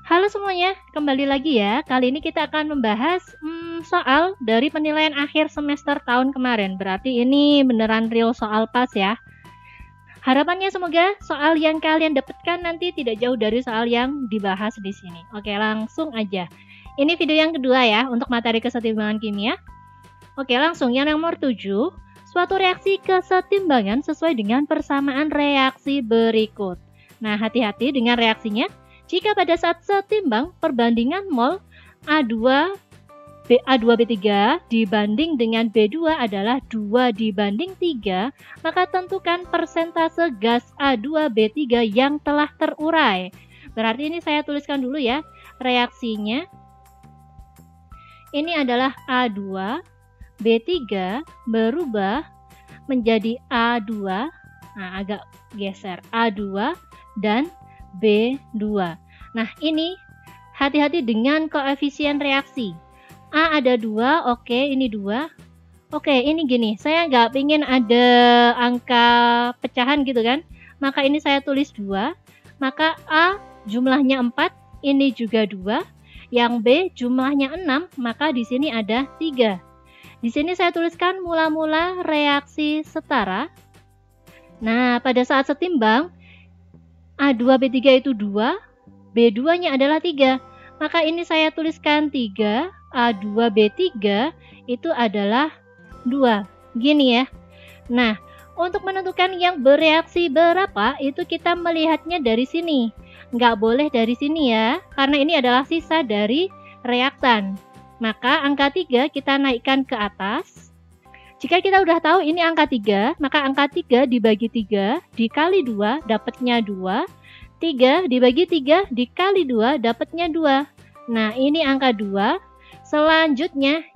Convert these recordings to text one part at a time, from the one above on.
Halo semuanya, kembali lagi ya. Kali ini kita akan membahas soal dari penilaian akhir semester tahun kemarin. Berarti ini beneran real soal pas ya. Harapannya semoga soal yang kalian dapatkan nanti tidak jauh dari soal yang dibahas di sini. Oke, langsung aja. Ini video yang kedua ya untuk materi kesetimbangan kimia. Oke, langsung yang nomor 7. Suatu reaksi kesetimbangan sesuai dengan persamaan reaksi berikut. Nah, hati-hati dengan reaksinya. Jika pada saat setimbang perbandingan mol A2B3 dibanding dengan B2 adalah 2 dibanding 3, maka tentukan persentase gas A2B3 yang telah terurai. Berarti ini saya tuliskan dulu ya, reaksinya. Ini adalah A2B3 berubah menjadi A2, nah agak geser, A2 dan B2. Nah, ini hati-hati dengan koefisien reaksi. A ada 2, oke, ini 2. Oke, ini gini, saya nggak pingin ada angka pecahan gitu kan. Maka ini saya tulis 2. Maka A jumlahnya 4, ini juga 2. Yang B jumlahnya 6, maka di sini ada 3. Di sini saya tuliskan mula-mula reaksi setara. Nah, pada saat setimbang A2B3 itu 2, B2-nya adalah 3. Maka ini saya tuliskan 3, A2B3 itu adalah 2. Gini ya. Nah, untuk menentukan yang bereaksi berapa, itu kita melihatnya dari sini. Nggak boleh dari sini ya, karena ini adalah sisa dari reaktan. Maka angka 3 kita naikkan ke atas. Jika kita udah tahu ini angka 3, maka angka 3 dibagi 3 dikali 2 dapatnya 2. 3 dibagi 3 dikali 2 dapatnya 2. Nah, ini angka 2. Selanjutnya,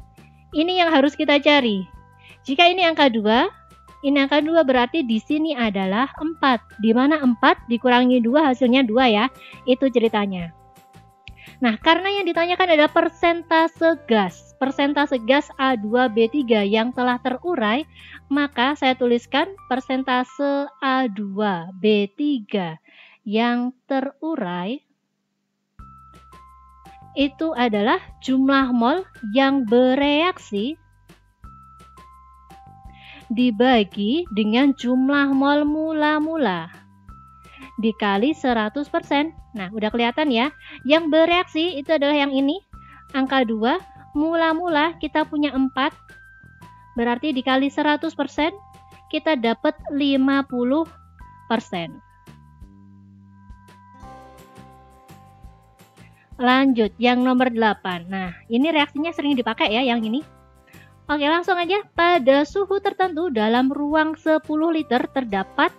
ini yang harus kita cari. Jika ini angka 2, ini angka 2 berarti di sini adalah 4. Di mana 4 dikurangi 2 hasilnya 2 ya. Itu ceritanya. Nah, karena yang ditanyakan adalah persentase gas A2B3 yang telah terurai, maka saya tuliskan persentase A2B3 yang terurai itu adalah jumlah mol yang bereaksi dibagi dengan jumlah mol mula-mula dikali 100%. Nah, udah kelihatan ya. Yang bereaksi itu adalah yang ini, angka 2. Mula-mula kita punya 4, berarti dikali 100%, kita dapat 50%. Lanjut, yang nomor 8. Nah, ini reaksinya sering dipakai ya, yang ini. Oke, langsung aja. Pada suhu tertentu dalam ruang 10 liter terdapat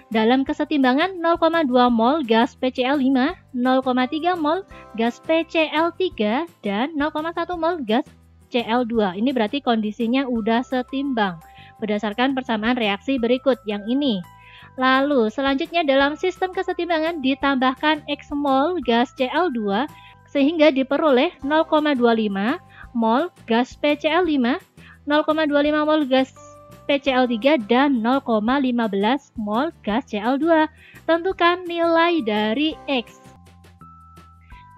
dalam kesetimbangan 0,2 mol gas PCl5, 0,3 mol gas PCl3, dan 0,1 mol gas Cl2. Ini berarti kondisinya udah setimbang berdasarkan persamaan reaksi berikut yang ini. Lalu selanjutnya dalam sistem kesetimbangan ditambahkan X mol gas Cl2 sehingga diperoleh 0,25 mol gas PCl5, 0,25 mol gas PCl3 dan 0,15 mol gas Cl2. Tentukan nilai dari X.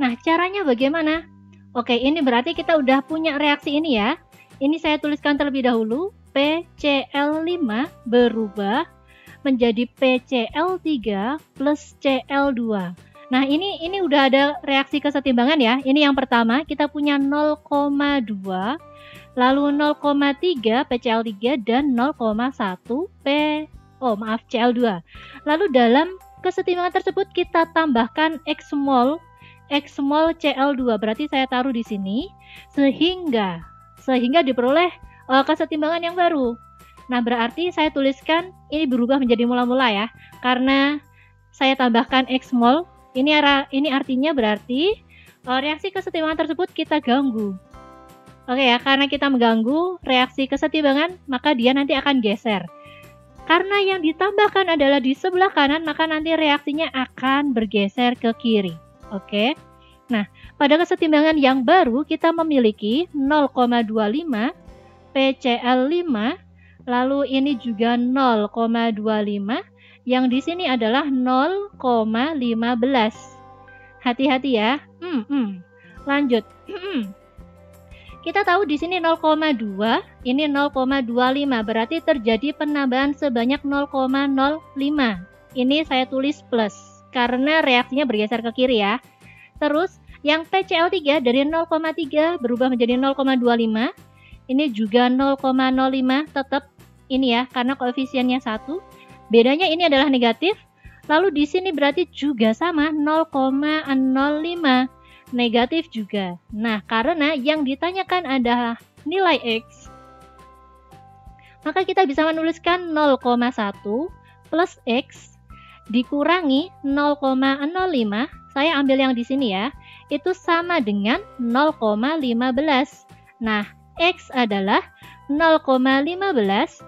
Nah, caranya bagaimana? Oke, ini berarti kita udah punya reaksi ini ya. Ini saya tuliskan terlebih dahulu. PCl5 berubah menjadi PCl3 plus Cl2. Nah, ini udah ada reaksi kesetimbangan ya. Ini yang pertama, kita punya 0,2 lalu 0,3 PCl3 dan 0,1 Cl2. Lalu dalam kesetimbangan tersebut kita tambahkan X mol Cl2. Berarti saya taruh di sini sehingga diperoleh kesetimbangan yang baru. Nah, berarti saya tuliskan ini berubah menjadi mula-mula ya. Karena saya tambahkan X mol. Ini artinya berarti reaksi kesetimbangan tersebut kita ganggu. Oke ya, karena kita mengganggu reaksi kesetimbangan, maka dia nanti akan geser. Karena yang ditambahkan adalah di sebelah kanan, maka nanti reaksinya akan bergeser ke kiri. Oke. Nah, pada kesetimbangan yang baru kita memiliki 0,25 PCl5, lalu ini juga 0,25, yang di sini adalah 0,15. Hati-hati ya. Lanjut. Kita tahu di sini 0,2, ini 0,25, berarti terjadi penambahan sebanyak 0,05. Ini saya tulis plus, karena reaksinya bergeser ke kiri ya. Terus, yang PCl3 dari 0,3 berubah menjadi 0,25. Ini juga 0,05, tetap ini ya, karena koefisiennya 1. Bedanya ini adalah negatif. Lalu di sini berarti juga sama 0,05, negatif juga. Nah, karena yang ditanyakan adalah nilai X, maka kita bisa menuliskan 0,1 plus X dikurangi 0,05. Saya ambil yang di sini ya. Itu sama dengan 0,15. Nah, X adalah 0,15.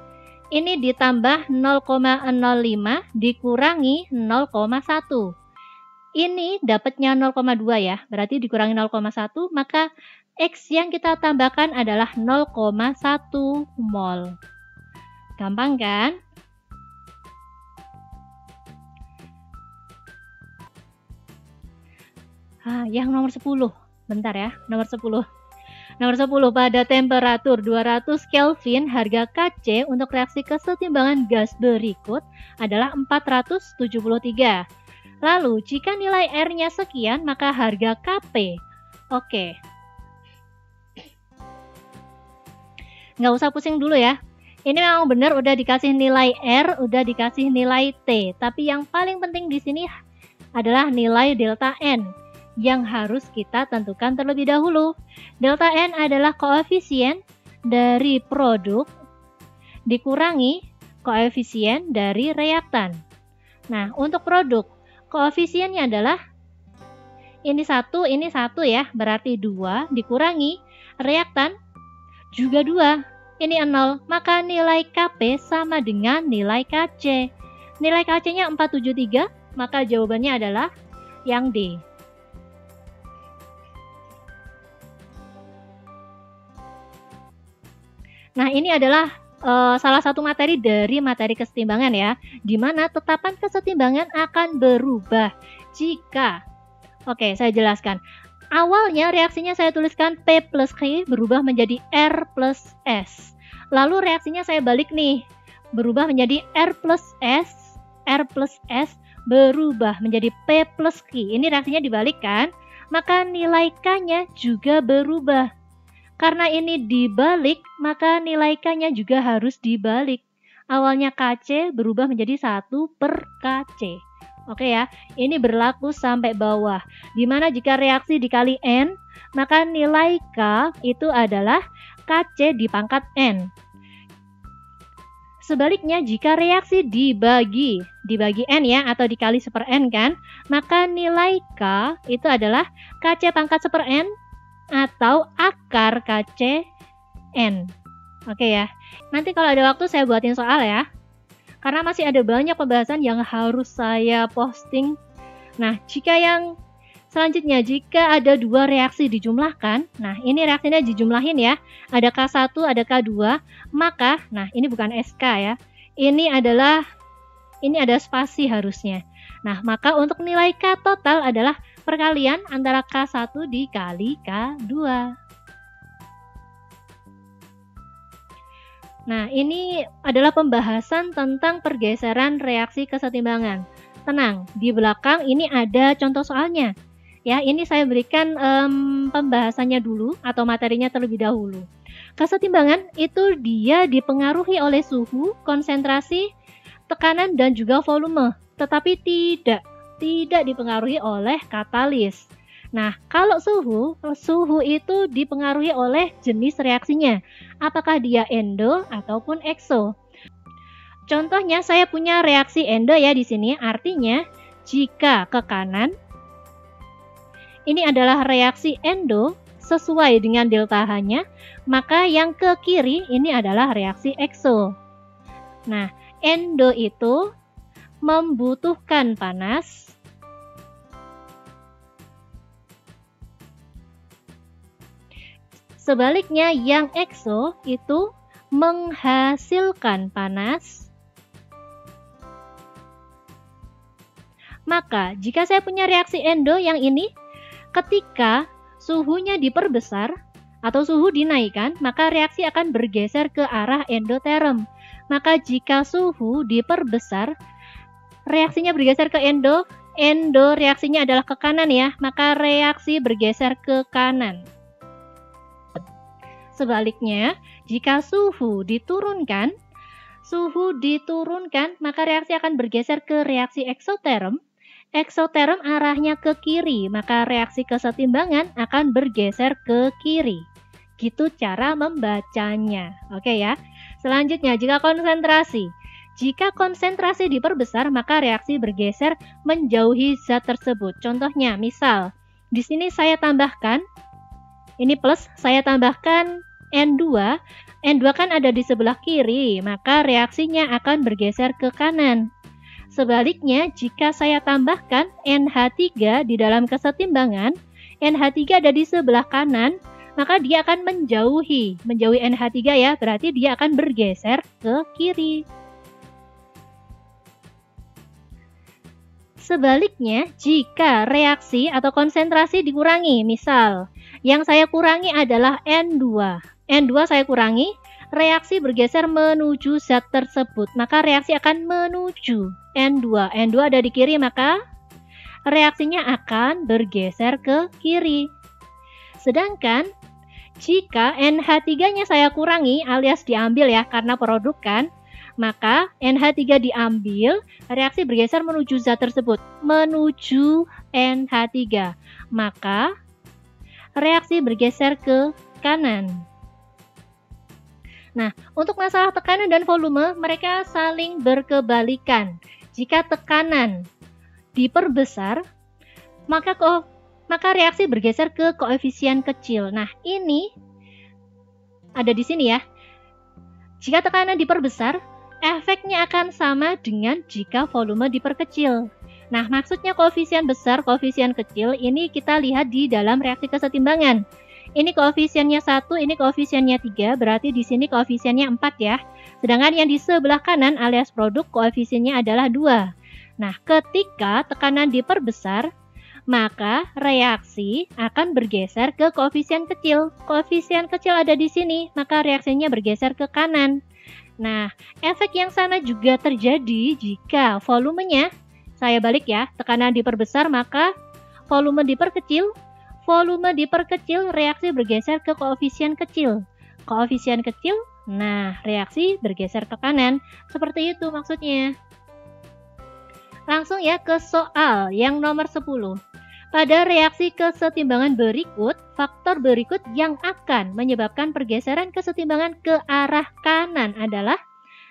Ini ditambah 0,05 dikurangi 0,1. Ini dapatnya 0,2 ya, berarti dikurangi 0,1, maka X yang kita tambahkan adalah 0,1 mol. Gampang kan? Yang nomor 10. Bentar ya, nomor 10. Nomor 10, pada temperatur 200 Kelvin, harga Kc untuk reaksi kesetimbangan gas berikut adalah 473. Lalu, jika nilai R-nya sekian, maka harga Kp. Oke. Nggak usah pusing dulu ya. Ini memang benar udah dikasih nilai R, udah dikasih nilai T. Tapi yang paling penting di sini adalah nilai delta N yang harus kita tentukan terlebih dahulu. Delta N adalah koefisien dari produk dikurangi koefisien dari reaktan. Nah, untuk produk, koefisiennya adalah ini 1 ya, berarti 2 dikurangi reaktan juga 2, ini 0, maka nilai Kp sama dengan nilai Kc. Nilai Kc-nya 473, maka jawabannya adalah yang D. Nah, ini adalah salah satu materi dari materi kesetimbangan ya, di mana tetapan kesetimbangan akan berubah jika, oke, saya jelaskan. Awalnya reaksinya saya tuliskan P plus Q berubah menjadi R plus S. Lalu reaksinya saya balik nih, berubah menjadi R plus S berubah menjadi P plus Q. Ini reaksinya dibalik kan? Maka nilai K-nya juga berubah. Karena ini dibalik, maka nilai K-nya juga harus dibalik. Awalnya Kc berubah menjadi 1 per Kc. Oke ya, ini berlaku sampai bawah. Dimana jika reaksi dikali N, maka nilai K itu adalah Kc dipangkat N. Sebaliknya, jika reaksi dibagi N ya, atau dikali 1/N kan, maka nilai K itu adalah Kc pangkat 1/N, atau akar Kc N. Oke ya. Nanti kalau ada waktu saya buatin soal ya. Karena masih ada banyak pembahasan yang harus saya posting. Nah, jika yang selanjutnya, jika ada 2 reaksi dijumlahkan, nah ini reaksinya dijumlahin ya. Ada K1, ada K2, maka, nah ini bukan SK ya. Ini ada spasi harusnya. Nah, maka untuk nilai K total adalah perkalian antara K1 dikali K2. Nah, ini adalah pembahasan tentang pergeseran reaksi kesetimbangan. Tenang, di belakang ini ada contoh soalnya. Ya, ini saya berikan pembahasannya dulu atau materinya terlebih dahulu. Kesetimbangan itu dia dipengaruhi oleh suhu, konsentrasi, tekanan, dan juga volume. Tetapi tidak dipengaruhi oleh katalis. Nah, kalau suhu itu dipengaruhi oleh jenis reaksinya. Apakah dia endo ataupun ekso? Contohnya saya punya reaksi endo ya di sini, artinya jika ke kanan ini adalah reaksi endo sesuai dengan delta H-nya, maka yang ke kiri ini adalah reaksi ekso. Nah, endo itu membutuhkan panas, sebaliknya yang ekso itu menghasilkan panas, Maka jika saya punya reaksi endo yang ini, ketika suhunya diperbesar atau suhu dinaikkan, maka reaksi akan bergeser ke arah endoterm. Maka jika suhu diperbesar, reaksinya bergeser ke endo reaksinya adalah ke kanan ya, maka reaksi bergeser ke kanan. Sebaliknya, jika suhu diturunkan, maka reaksi akan bergeser ke reaksi eksoterm. Eksoterm arahnya ke kiri, maka reaksi kesetimbangan akan bergeser ke kiri. Gitu cara membacanya. Oke ya. Selanjutnya, jika konsentrasi diperbesar, maka reaksi bergeser menjauhi zat tersebut. Contohnya, misal di sini saya tambahkan ini plus, saya tambahkan N2. N2 kan ada di sebelah kiri, maka reaksinya akan bergeser ke kanan. Sebaliknya, jika saya tambahkan NH3 di dalam kesetimbangan, NH3 ada di sebelah kanan, maka dia akan menjauhi NH3 ya, berarti dia akan bergeser ke kiri. Sebaliknya, jika reaksi atau konsentrasi dikurangi, misal yang saya kurangi adalah N2. N2 saya kurangi, reaksi bergeser menuju zat tersebut, maka reaksi akan menuju N2. N2 ada di kiri, maka reaksinya akan bergeser ke kiri. Sedangkan jika NH3-nya saya kurangi alias diambil ya, karena produk kan, maka NH3 diambil, reaksi bergeser menuju zat tersebut, menuju NH3. Maka reaksi bergeser ke kanan. Nah, untuk masalah tekanan dan volume, mereka saling berkebalikan. Jika tekanan diperbesar, maka reaksi bergeser ke koefisien kecil. Nah, ini ada di sini ya. Jika tekanan diperbesar, efeknya akan sama dengan jika volume diperkecil. Nah, maksudnya koefisien besar, koefisien kecil, ini kita lihat di dalam reaksi kesetimbangan. Ini koefisiennya 1, ini koefisiennya 3, berarti di sini koefisiennya 4 ya. Sedangkan yang di sebelah kanan alias produk koefisiennya adalah 2. Nah, ketika tekanan diperbesar, maka reaksi akan bergeser ke koefisien kecil. Koefisien kecil ada di sini, maka reaksinya bergeser ke kanan. Nah, efek yang sama juga terjadi jika volumenya, saya balik ya, tekanan diperbesar maka volume diperkecil. Volume diperkecil, reaksi bergeser ke koefisien kecil. Koefisien kecil, nah reaksi bergeser ke kanan. Seperti itu maksudnya. Langsung ya ke soal yang nomor 10. Pada reaksi kesetimbangan berikut, faktor berikut yang akan menyebabkan pergeseran kesetimbangan ke arah kanan adalah,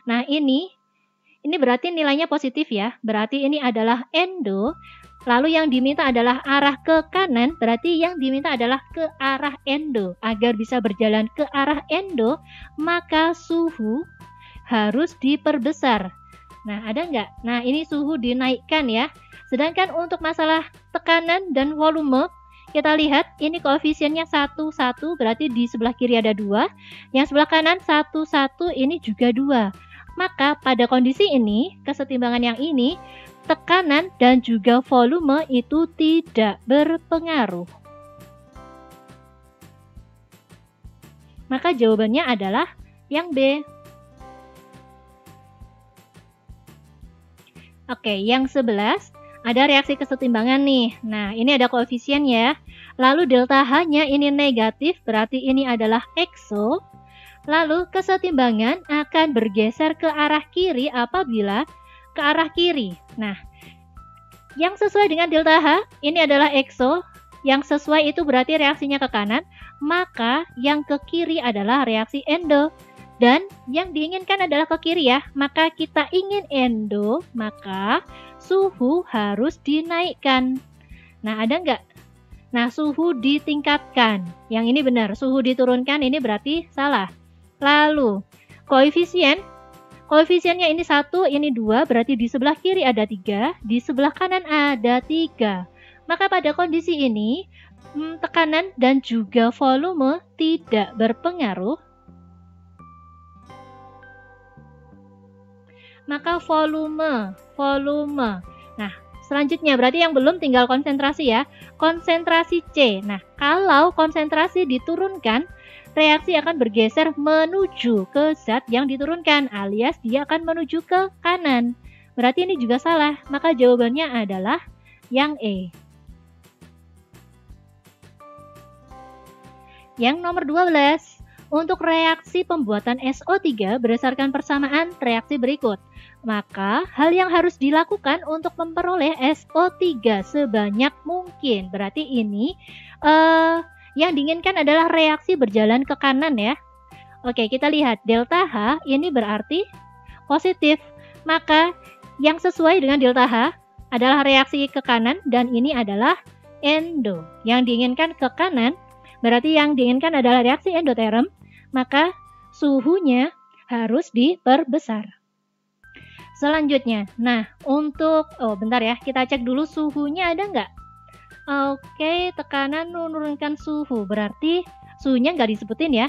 nah ini berarti nilainya positif ya, berarti ini adalah endo, lalu yang diminta adalah arah ke kanan, berarti yang diminta adalah ke arah endo. Agar bisa berjalan ke arah endo, maka suhu harus diperbesar. Nah, ada nggak? Nah, ini suhu dinaikkan ya. Sedangkan untuk masalah tekanan dan volume, kita lihat ini koefisiennya 1, 1, berarti di sebelah kiri ada 2. Yang sebelah kanan 1, 1, ini juga 2. Maka pada kondisi ini, kesetimbangan yang ini, tekanan dan juga volume itu tidak berpengaruh. Maka jawabannya adalah yang B. Oke, yang 11 ada reaksi kesetimbangan nih. Nah, ini ada koefisien ya. Lalu delta H-nya ini negatif, berarti ini adalah ekso. Lalu kesetimbangan akan bergeser ke arah kiri apabila ke arah kiri. Nah, yang sesuai dengan delta H ini adalah ekso. Yang sesuai itu berarti reaksinya ke kanan. Maka yang ke kiri adalah reaksi endo. Dan yang diinginkan adalah ke kiri ya. Maka kita ingin endo, maka suhu harus dinaikkan. Nah, ada nggak? Nah, suhu ditingkatkan. Yang ini benar, suhu diturunkan ini berarti salah. Lalu, koefisiennya ini 1, ini 2, berarti di sebelah kiri ada 3, di sebelah kanan ada 3. Maka pada kondisi ini, tekanan dan juga volume tidak berpengaruh. Maka volume. Nah, selanjutnya berarti yang belum tinggal konsentrasi ya. Konsentrasi C. Nah, kalau konsentrasi diturunkan, reaksi akan bergeser menuju ke zat yang diturunkan, alias dia akan menuju ke kanan. Berarti ini juga salah, maka jawabannya adalah yang E. Yang nomor 12, untuk reaksi pembuatan SO3 berdasarkan persamaan reaksi berikut. Maka, hal yang harus dilakukan untuk memperoleh SO3 sebanyak mungkin. Berarti ini yang diinginkan adalah reaksi berjalan ke kanan ya. Oke, kita lihat delta H ini berarti positif. Maka, yang sesuai dengan delta H adalah reaksi ke kanan dan ini adalah endo. Yang diinginkan ke kanan, berarti yang diinginkan adalah reaksi endoterm. Maka, suhunya harus diperbesar. Selanjutnya, nah untuk, bentar ya, kita cek dulu suhunya ada nggak? Oke, tekanan menurunkan suhu, berarti suhunya nggak disebutin ya.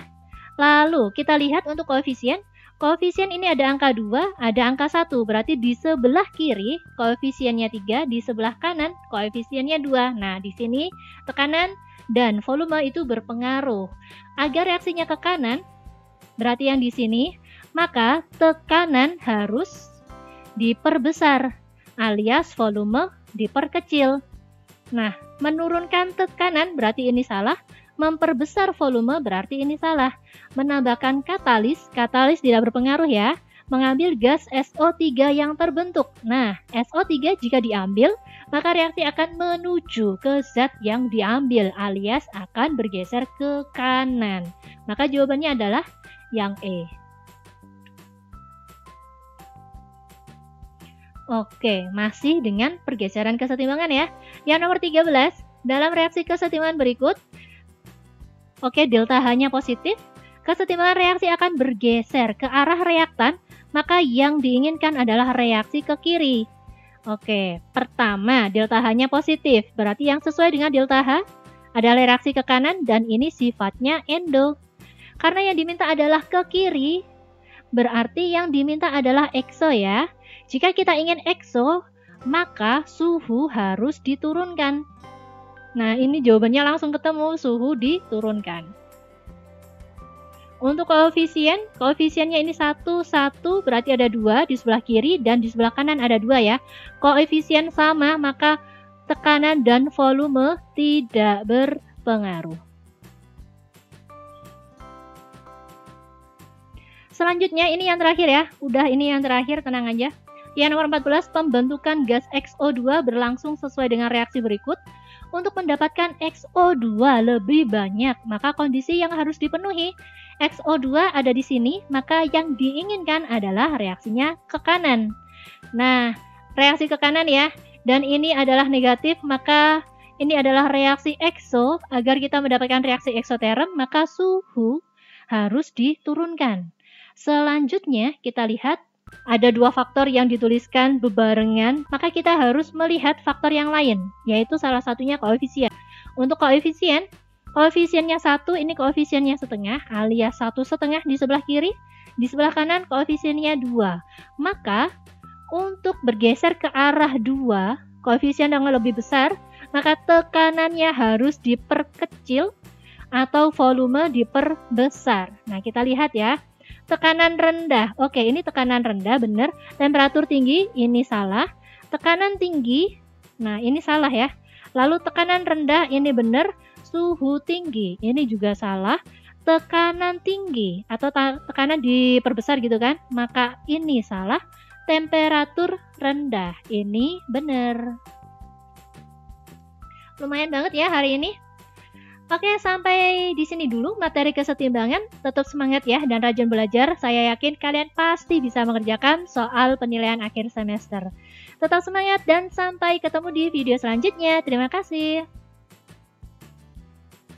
Lalu kita lihat untuk koefisien. Koefisien ini ada angka 2, ada angka 1, berarti di sebelah kiri koefisiennya 3, di sebelah kanan koefisiennya 2. Nah, di sini tekanan dan volume itu berpengaruh. Agar reaksinya ke kanan, berarti yang di sini, maka tekanan harus diperbesar alias volume diperkecil. Nah, menurunkan tekanan berarti ini salah, memperbesar volume berarti ini salah. Menambahkan katalis tidak berpengaruh ya, mengambil gas SO3 yang terbentuk. Nah, SO3 jika diambil, maka reaksi akan menuju ke zat yang diambil alias akan bergeser ke kanan. Maka jawabannya adalah yang E. Oke, masih dengan pergeseran kesetimbangan ya. Yang nomor 13, dalam reaksi kesetimbangan berikut, oke, delta H-nya positif, kesetimbangan reaksi akan bergeser ke arah reaktan, maka yang diinginkan adalah reaksi ke kiri. Oke, pertama, delta H-nya positif, berarti yang sesuai dengan delta H adalah reaksi ke kanan dan ini sifatnya endo. Karena yang diminta adalah ke kiri, berarti yang diminta adalah exo ya. Jika kita ingin exo, maka suhu harus diturunkan. Nah, ini jawabannya langsung ketemu, suhu diturunkan. Untuk koefisiennya ini 1, 1, berarti ada 2 di sebelah kiri dan di sebelah kanan ada 2 ya. Koefisien sama, maka tekanan dan volume tidak berpengaruh. Selanjutnya ini yang terakhir ya, udah ini yang terakhir, tenang aja. Yang nomor 14, pembentukan gas XO2 berlangsung sesuai dengan reaksi berikut. Untuk mendapatkan XO2 lebih banyak, maka kondisi yang harus dipenuhi, XO2 ada di sini, maka yang diinginkan adalah reaksinya ke kanan. Nah, reaksi ke kanan ya, dan ini adalah negatif, maka ini adalah reaksi exo. Agar kita mendapatkan reaksi eksoterm, maka suhu harus diturunkan. Selanjutnya, kita lihat ada 2 faktor yang dituliskan bebarengan, maka kita harus melihat faktor yang lain, yaitu salah satunya koefisien. Untuk koefisiennya 1, ini koefisiennya setengah, alias 1,5 di sebelah kiri, di sebelah kanan koefisiennya 2. Maka, untuk bergeser ke arah 2, koefisien yang lebih besar, maka tekanannya harus diperkecil atau volume diperbesar. Nah, kita lihat ya. Tekanan rendah, oke ini tekanan rendah benar, temperatur tinggi ini salah, tekanan tinggi, nah ini salah ya, lalu tekanan rendah ini benar, suhu tinggi ini juga salah, tekanan tinggi atau tekanan diperbesar gitu kan, maka ini salah, temperatur rendah ini benar. Lumayan banget ya hari ini. Oke, sampai di sini dulu materi kesetimbangan. Tetap semangat ya dan rajin belajar. Saya yakin kalian pasti bisa mengerjakan soal penilaian akhir semester. Tetap semangat dan sampai ketemu di video selanjutnya. Terima kasih.